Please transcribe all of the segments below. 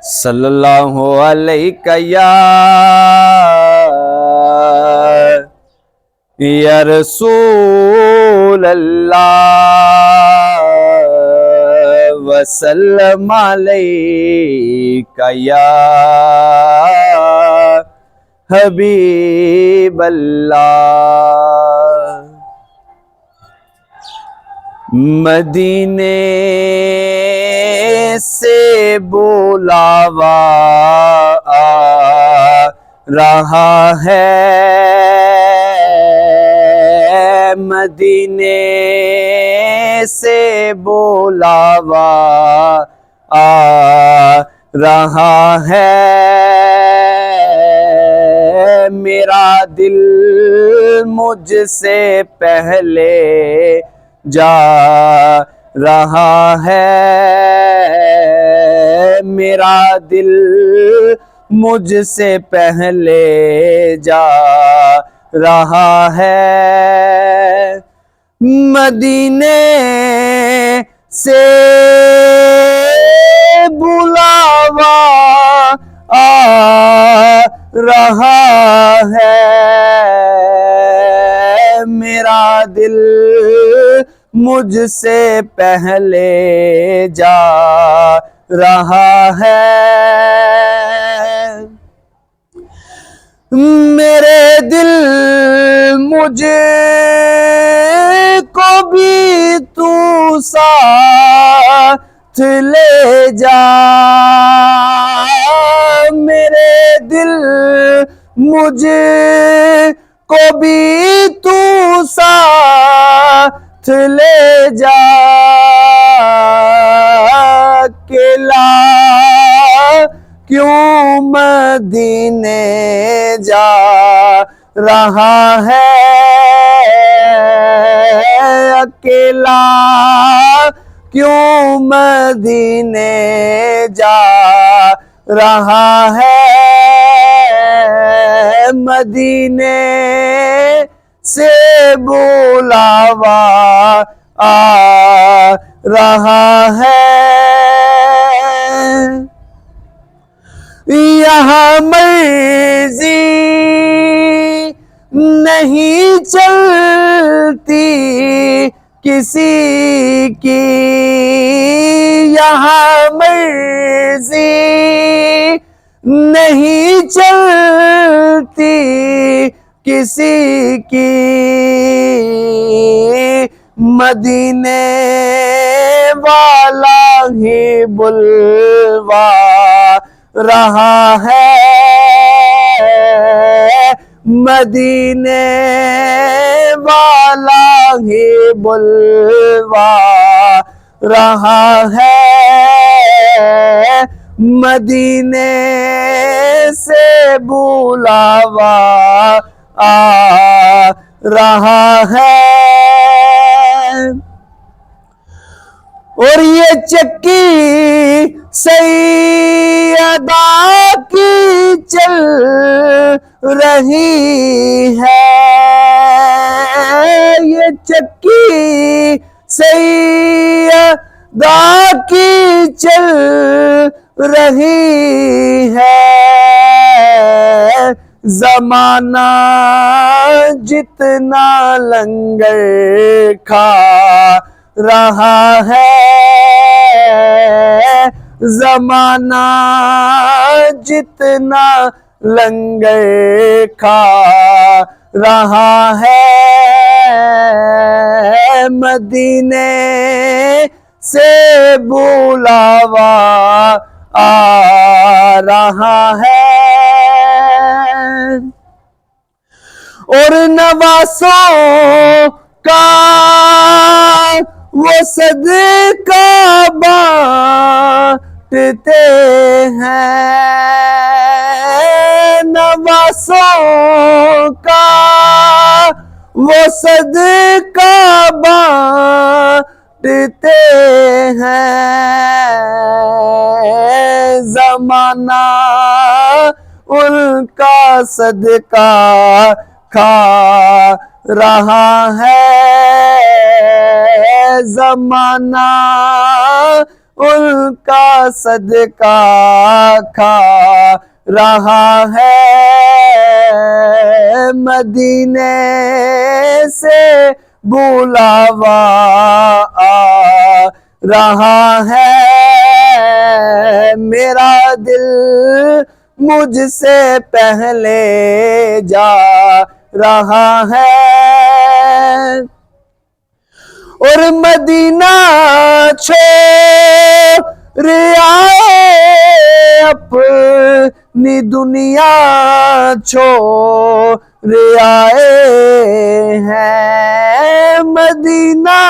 सल्लल्लाहु अलैहि या रसूल अल्लाह वसल्लम अलैका या हबीब अल्लाह। मदीने से बुलावा आ रहा है, मदीने से बुलावा आ रहा है। मेरा दिल मुझसे पहले जा रहा है, मेरा दिल मुझसे पहले जा रहा है। मदीने से बुलावा आ रहा है, मेरा दिल मुझसे पहले जा रहा है। मेरे दिल मुझे को भी तू साथ ले जा, मेरे दिल मुझे को भी तू साथ ले जा। अकेला क्यों मदीने जा रहा है, अकेला क्यों मदीने जा रहा है। मदीने से बुलावा आ रहा है। यहाँ मर्जी नहीं चलती किसी की, यहाँ मर्जी नहीं चलती किसी की। मदीने वाला ही बुलवा रहा है, मदीने वाला ही बुलवा रहा है। मदीने से बुलावा आ रहा है। और ये चक्की सैयदा की चल रही है, ये चक्की सैयदा की चल रही है। जमाना जितना लंगर खा रहा है, जमाना जितना लंगर खा रहा है। मदीने से बुलावा आ रहा है। और नवासों का वो सदका बांटते हैं, नवासों का वो सदका बांटते हैं। जमाना उनका सदका खा रहा है, जमाना उनका सदका खा रहा है। मदीने से बुलावा आ रहा है। मेरा दिल मुझसे पहले जा रहा है। और मदीना छोड़ आए अपनी दुनिया छोड़ आए हैं। मदीना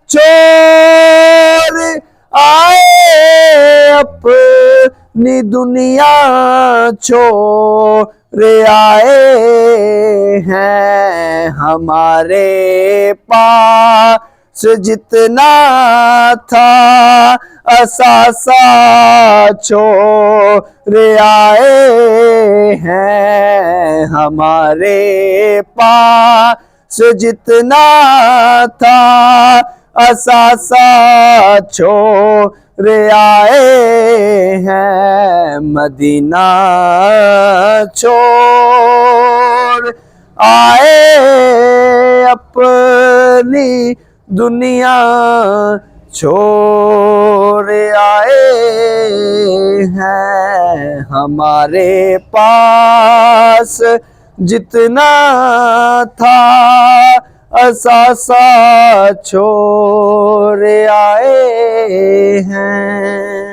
छोड़ आए अपनी दुनिया छोड़ आए हैं। हमारे पास जितना था असासा छोड़ आए हैं। हमारे पास जितना था असासा छोड़ आए हैं। मदीना छोड़ आए अपनी दुनिया छोड़ आए हैं। हमारे पास जितना था असासा छोड़ आए हैं।